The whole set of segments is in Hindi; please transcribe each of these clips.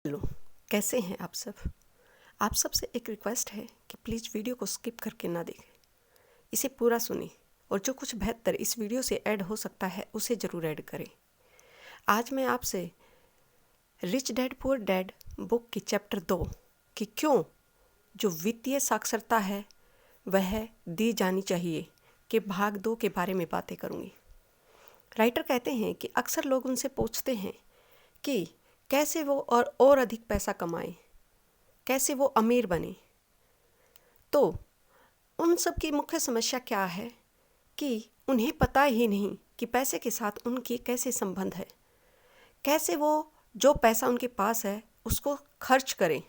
हेलो, कैसे हैं आप सब। आप सबसे एक रिक्वेस्ट है कि प्लीज़ वीडियो को स्किप करके ना देखें, इसे पूरा सुनें और जो कुछ बेहतर इस वीडियो से ऐड हो सकता है उसे ज़रूर ऐड करें। आज मैं आपसे rich dad poor dad book की चैप्टर 2 कि क्यों जो वित्तीय साक्षरता है वह दी जानी चाहिए के भाग 2 के बारे में बातें करूँगी। राइटर कहते हैं कि अक्सर लोग उनसे पूछते हैं कि कैसे वो और अधिक पैसा कमाएं, कैसे वो अमीर बने। तो उन सब की मुख्य समस्या क्या है कि उन्हें पता ही नहीं कि पैसे के साथ उनकी कैसे संबंध है, कैसे वो जो पैसा उनके पास है उसको खर्च करें,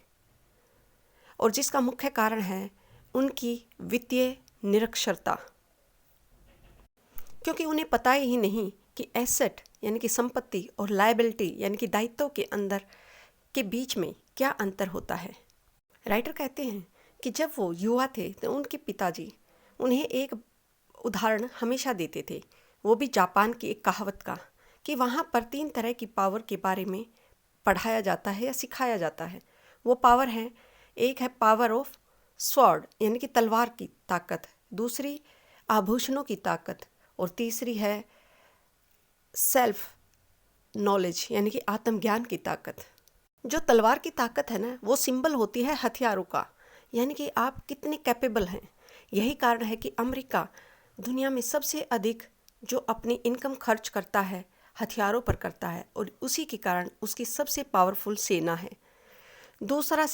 और जिसका मुख्य कारण है उनकी वित्तीय निरक्षरता, क्योंकि उन्हें पता ही नहीं कि एसेट यानी कि संपत्ति और लायबिलिटी यानी कि दायित्व के अंदर के बीच में क्या अंतर होता है। राइटर कहते हैं कि जब वो युवा थे तो उनके पिताजी उन्हें एक उदाहरण हमेशा देते थे, वो भी जापान की एक कहावत का, कि वहाँ पर 3 तरह की पावर के बारे में पढ़ाया जाता है या सिखाया जाता है। वो पावर है, एक है पावर ऑफ स्वॉर्ड यानी कि तलवार की ताकत, दूसरी आभूषणों की ताकत, और तीसरी है सेल्फ नॉलेज यानी कि आत्मज्ञान की ताकत। जो तलवार की ताकत है ना, वो सिंबल होती है हथियारों का, यानी कि आप कितने कैपेबल हैं। यही कारण है कि अमेरिका दुनिया में सबसे अधिक जो अपनी इनकम खर्च करता है हथियारों पर करता है, और उसी के कारण उसकी सबसे पावरफुल सेना है। दूसरा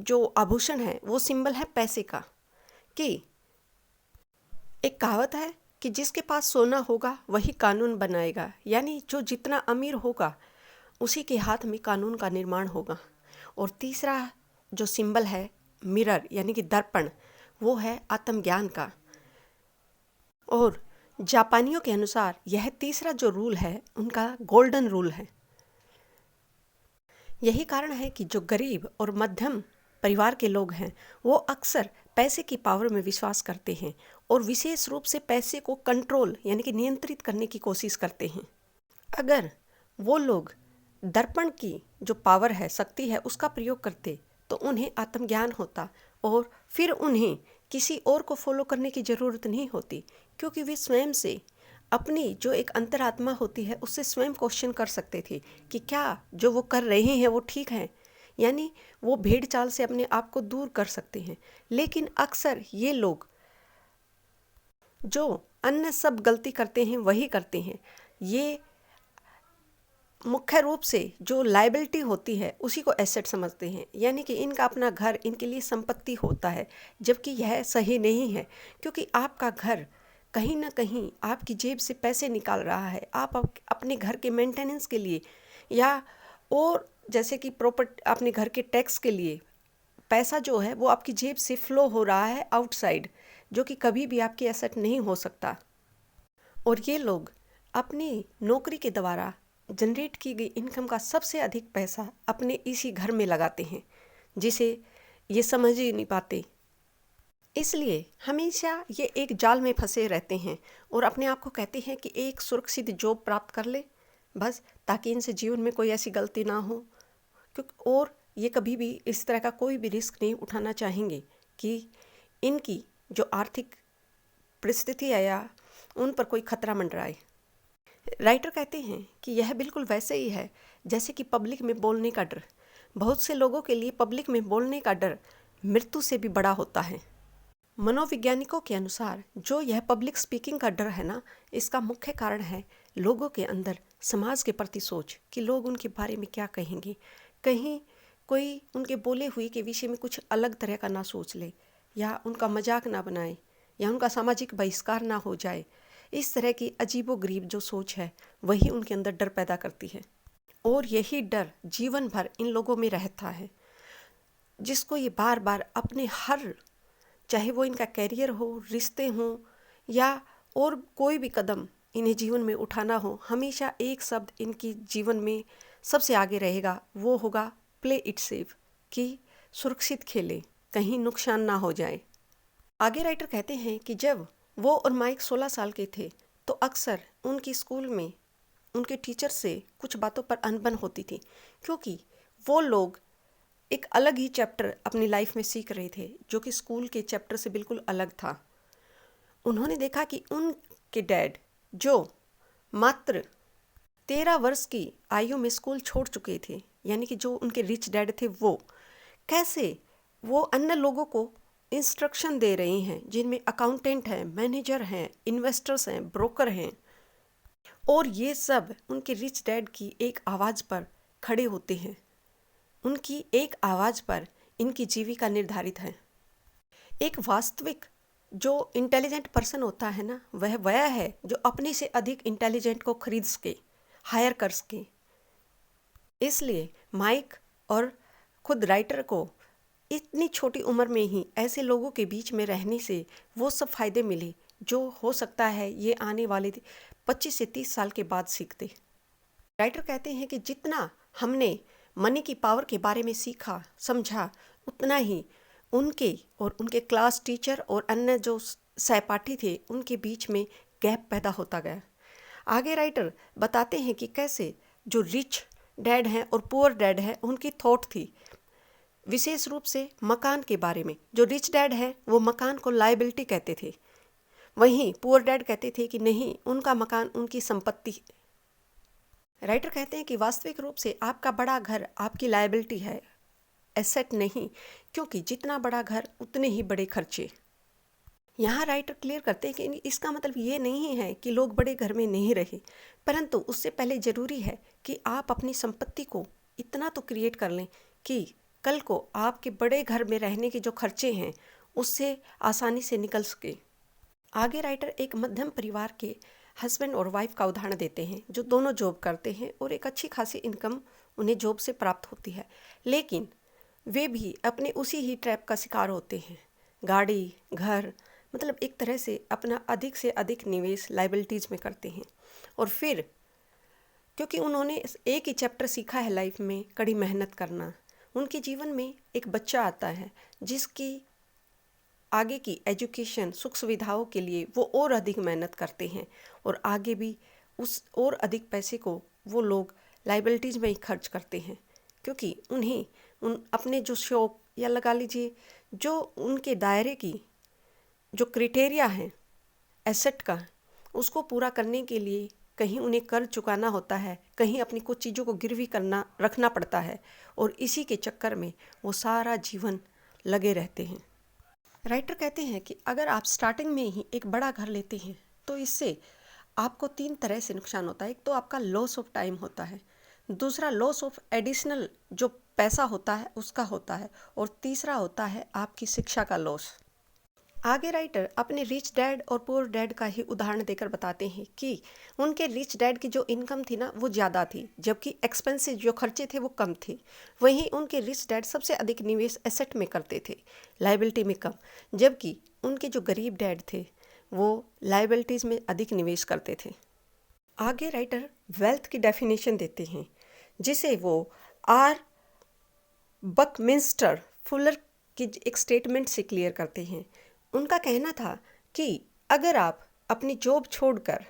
जो आभूषण है वो सिंबल है पैसे का, कि एक कहावत है कि जिसके पास सोना होगा वही कानून बनाएगा, यानी जो जितना अमीर होगा उसी के हाथ में कानून का निर्माण होगा। और तीसरा जो सिंबल है मिरर यानी कि दर्पण, वो है आत्मज्ञान का। और जापानियों के अनुसार यह तीसरा जो रूल है उनका गोल्डन रूल है। यही कारण है कि जो गरीब और मध्यम परिवार के लोग हैं वो अक्सर पैसे की पावर में विश्वास करते हैं और विशेष रूप से पैसे को कंट्रोल यानी कि नियंत्रित करने की कोशिश करते हैं। अगर वो लोग दर्पण की जो पावर है, शक्ति है, उसका प्रयोग करते तो उन्हें आत्मज्ञान होता और फिर उन्हें किसी और को फॉलो करने की ज़रूरत नहीं होती, क्योंकि वे स्वयं से अपनी जो एक अंतरात्मा होती है उससे स्वयं क्वेश्चन कर सकते थे कि क्या जो वो कर रहे हैं वो ठीक है, यानी वो भेड़ चाल से अपने आप को दूर कर सकते हैं। लेकिन अक्सर ये लोग जो अन्य सब गलती करते हैं वही करते हैं। ये मुख्य रूप से जो लायबिलिटी होती है उसी को एसेट समझते हैं, यानी कि इनका अपना घर इनके लिए संपत्ति होता है, जबकि यह सही नहीं है। क्योंकि आपका घर कहीं ना कहीं आपकी जेब से पैसे निकाल रहा है, आप अपने घर के मेंटेनेंस के लिए या और जैसे कि प्रॉपर्टी अपने घर के टैक्स के लिए पैसा जो है वो आपकी जेब से फ्लो हो रहा है आउटसाइड, जो कि कभी भी आपकी एसेट नहीं हो सकता। और ये लोग अपनी नौकरी के द्वारा जनरेट की गई इनकम का सबसे अधिक पैसा अपने इसी घर में लगाते हैं, जिसे ये समझ ही नहीं पाते। इसलिए हमेशा ये एक जाल में फंसे रहते हैं और अपने आप को कहते हैं कि एक सुरक्षित जॉब प्राप्त कर ले बस, ताकि इनसे जीवन में कोई ऐसी गलती ना हो। क्योंकि और ये कभी भी इस तरह का कोई भी रिस्क नहीं उठाना चाहेंगे कि इनकी जो आर्थिक परिस्थिति है या उन पर कोई खतरा मंडराए। राइटर कहते हैं कि यह बिल्कुल वैसे ही है जैसे कि पब्लिक में बोलने का डर। बहुत से लोगों के लिए पब्लिक में बोलने का डर मृत्यु से भी बड़ा होता है। मनोवैज्ञानिकों के अनुसार जो यह पब्लिक स्पीकिंग का डर है ना, इसका मुख्य कारण है लोगों के अंदर समाज के प्रति सोच कि लोग उनके बारे में क्या कहेंगे, कहीं कोई उनके बोले हुए के विषय में कुछ अलग तरह का ना सोच ले, या उनका मजाक ना बनाए, या उनका सामाजिक बहिष्कार ना हो जाए। इस तरह की अजीबोगरीब जो सोच है वही उनके अंदर डर पैदा करती है, और यही डर जीवन भर इन लोगों में रहता है, जिसको ये बार बार अपने हर, चाहे वो इनका करियर हो, रिश्ते हों, या और कोई भी कदम इन्हें जीवन में उठाना हो, हमेशा एक शब्द इनकी जीवन में सबसे आगे रहेगा, वो होगा प्ले इट सेफ, कि सुरक्षित खेलें, कहीं नुकसान ना हो जाए। आगे राइटर कहते हैं कि जब वो और माइक 16 साल के थे तो अक्सर उनकी स्कूल में उनके टीचर से कुछ बातों पर अनबन होती थी, क्योंकि वो लोग एक अलग ही चैप्टर अपनी लाइफ में सीख रहे थे जो कि स्कूल के चैप्टर से बिल्कुल अलग था। उन्होंने देखा कि उनके डैड जो मात्र 13 वर्ष की आयु में स्कूल छोड़ चुके थे, यानी कि जो उनके रिच डैड थे, वो कैसे वो अन्य लोगों को इंस्ट्रक्शन दे रहे हैं जिनमें अकाउंटेंट हैं, मैनेजर हैं, इन्वेस्टर्स हैं, ब्रोकर हैं, और ये सब उनके रिच डैड की एक आवाज़ पर खड़े होते हैं। उनकी एक आवाज़ पर इनकी जीविका निर्धारित है। एक वास्तविक जो इंटेलिजेंट पर्सन होता है ना, वह है जो अपने से अधिक इंटेलिजेंट को खरीद सके, हायर कर सके। इसलिए माइक और खुद राइटर को इतनी छोटी उम्र में ही ऐसे लोगों के बीच में रहने से वो सब फायदे मिले जो हो सकता है ये आने वाले 25 से 30 साल के बाद सीखते। राइटर कहते हैं कि जितना हमने मनी की पावर के बारे में सीखा समझा, उतना ही उनके और उनके क्लास टीचर और अन्य जो सहपाठी थे उनके बीच में गैप पैदा होता गया। आगे राइटर बताते हैं कि कैसे जो रिच डैड हैं और पुअर डैड है उनकी थॉट थी विशेष रूप से मकान के बारे में। जो रिच डैड है वो मकान को लायबिलिटी कहते थे, वहीं पुअर डैड कहते थे कि नहीं, उनका मकान उनकी संपत्ति है। राइटर कहते हैं कि वास्तविक रूप से आपका बड़ा घर आपकी लायबिलिटी है, एसेट नहीं, क्योंकि जितना बड़ा घर उतने ही बड़े खर्चे। यहाँ राइटर क्लियर करते हैं कि इसका मतलब ये नहीं है कि लोग बड़े घर में नहीं रहे, परंतु उससे पहले ज़रूरी है कि आप अपनी संपत्ति को इतना तो क्रिएट कर लें कि कल को आपके बड़े घर में रहने के जो खर्चे हैं उससे आसानी से निकल सके। आगे राइटर एक मध्यम परिवार के हस्बैंड और वाइफ का उदाहरण देते हैं जो दोनों जॉब करते हैं और एक अच्छी खासी इनकम उन्हें जॉब से प्राप्त होती है, लेकिन वे भी अपने उसी ही ट्रैप का शिकार होते हैं। गाड़ी, घर, मतलब एक तरह से अपना अधिक से अधिक निवेश लाइबिलिटीज़ में करते हैं, और फिर क्योंकि उन्होंने एक ही चैप्टर सीखा है लाइफ में, कड़ी मेहनत करना, उनके जीवन में एक बच्चा आता है जिसकी आगे की एजुकेशन सुख सुविधाओं के लिए वो और अधिक मेहनत करते हैं, और आगे भी उस और अधिक पैसे को वो लोग लाइबिलिटीज़ में ही खर्च करते हैं, क्योंकि उन्हें उन अपने जो शौक या लगा लीजिए जो उनके दायरे की जो क्राइटेरिया है एसेट का, उसको पूरा करने के लिए कहीं उन्हें कर्ज चुकाना होता है, कहीं अपनी कुछ चीज़ों को गिरवी करना रखना पड़ता है, और इसी के चक्कर में वो सारा जीवन लगे रहते हैं। राइटर कहते हैं कि अगर आप स्टार्टिंग में ही एक बड़ा घर लेते हैं तो इससे आपको 3 तरह से नुकसान होता है। एक तो आपका लॉस ऑफ टाइम होता है, दूसरा लॉस ऑफ एडिशनल जो पैसा होता है उसका होता है, और तीसरा होता है आपकी शिक्षा का लॉस। आगे राइटर अपने रिच डैड और पुअर डैड का ही उदाहरण देकर बताते हैं कि उनके रिच डैड की जो इनकम थी ना वो ज़्यादा थी, जबकि एक्सपेंसेस जो खर्चे थे वो कम थे। वहीं उनके रिच डैड सबसे अधिक निवेश एसेट में करते थे, लायबिलिटी में कम, जबकि उनके जो गरीब डैड थे वो लायबिलिटीज़ में अधिक निवेश करते थे। आगे राइटर वेल्थ की डेफिनेशन देते हैं जिसे वो आर बकमिंस्टर फुलर की एक स्टेटमेंट से क्लियर करते हैं। उनका कहना था कि अगर आप अपनी जॉब छोड़कर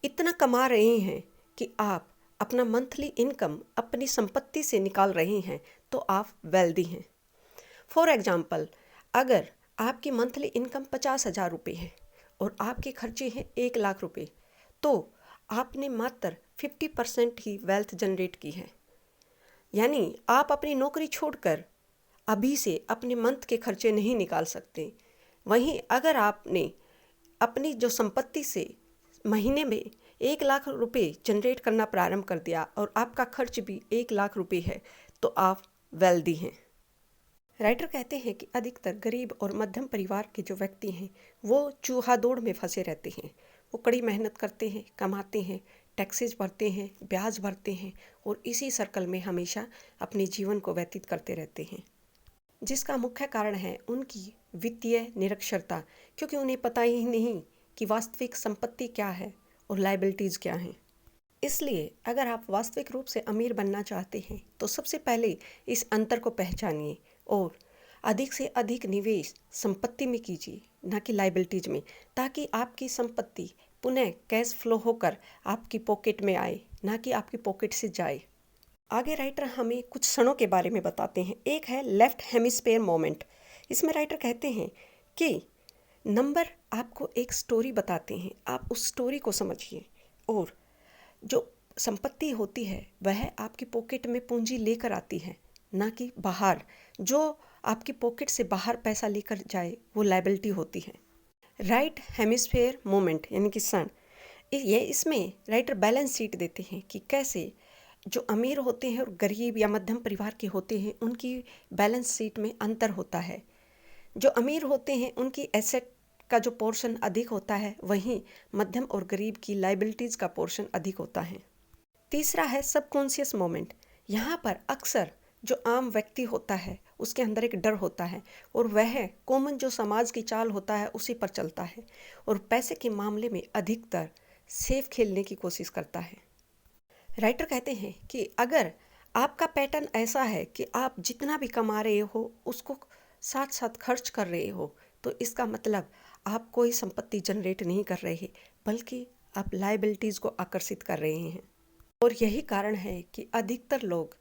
इतना कमा रहे हैं कि आप अपना मंथली इनकम अपनी संपत्ति से निकाल रहे हैं तो आप वेल्दी हैं। फॉर एग्जांपल, अगर आपकी मंथली इनकम 50,000 रुपये है और आपके खर्चे हैं 1,00,000 रुपये, तो आपने मात्र 50% ही वेल्थ जनरेट की है। यानी आप अपनी नौकरी छोड़कर अभी से अपने मंथ के खर्चे नहीं निकाल सकते। वहीं अगर आपने अपनी जो संपत्ति से महीने में 1,00,000 रुपये जनरेट करना प्रारंभ कर दिया और आपका खर्च भी 1,00,000 रुपये है तो आप वेल्दी हैं। राइटर कहते हैं कि अधिकतर गरीब और मध्यम परिवार के जो व्यक्ति हैं वो चूहा दौड़ में फंसे रहते हैं। वो कड़ी मेहनत करते हैं, कमाते हैं, टैक्सेस भरते हैं, ब्याज भरते हैं, और इसी सर्कल में हमेशा अपने जीवन को व्यतीत करते रहते हैं, जिसका मुख्य कारण है उनकी वित्तीय निरक्षरता, क्योंकि उन्हें पता ही नहीं कि वास्तविक संपत्ति क्या है और लायबिलिटीज़ क्या हैं। इसलिए अगर आप वास्तविक रूप से अमीर बनना चाहते हैं तो सबसे पहले इस अंतर को पहचानिए और अधिक से अधिक निवेश संपत्ति में कीजिए, ना कि लायबिलिटीज में, ताकि आपकी संपत्ति पुनः कैश फ्लो होकर आपकी पॉकेट में आए, ना कि आपकी पॉकेट से जाए। आगे राइटर हमें कुछ क्षणों के बारे में बताते हैं। एक है लेफ्ट हेमिस्फेयर मोमेंट। इसमें राइटर कहते हैं कि नंबर आपको एक स्टोरी बताते हैं, आप उस स्टोरी को समझिए, और जो संपत्ति होती है वह आपकी पॉकेट में पूंजी लेकर आती है, ना कि बाहर। जो आपकी पॉकेट से बाहर पैसा लेकर जाए वो लायबिलिटी होती है। राइट हेमिस्फेयर मोमेंट यानी कि सन, ये इसमें राइटर बैलेंस शीट देते हैं कि कैसे जो अमीर होते हैं और गरीब या मध्यम परिवार के होते हैं उनकी बैलेंस शीट में अंतर होता है। जो अमीर होते हैं उनकी एसेट का जो पोर्शन अधिक होता है, वहीं मध्यम और गरीब की लाइबिलिटीज़ का पोर्शन अधिक होता है। तीसरा है सबकॉन्शियस मोमेंट। यहाँ पर अक्सर जो आम व्यक्ति होता है उसके अंदर एक डर होता है, और वह कॉमन जो समाज की चाल होता है उसी पर चलता है, और पैसे के मामले में अधिकतर सेफ खेलने की कोशिश करता है। राइटर कहते हैं कि अगर आपका पैटर्न ऐसा है कि आप जितना भी कमा रहे हो उसको साथ साथ खर्च कर रहे हो, तो इसका मतलब आप कोई संपत्ति जनरेट नहीं कर रहे हैं, बल्कि आप लायबिलिटीज़ को आकर्षित कर रहे हैं। और यही कारण है कि अधिकतर लोग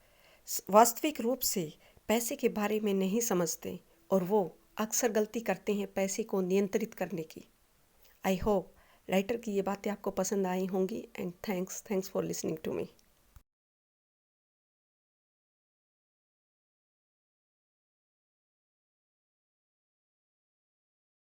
वास्तविक रूप से पैसे के बारे में नहीं समझते, और वो अक्सर गलती करते हैं पैसे को नियंत्रित करने की। आई होप राइटर की ये बातें आपको पसंद आई होंगी, and thanks for listening to me.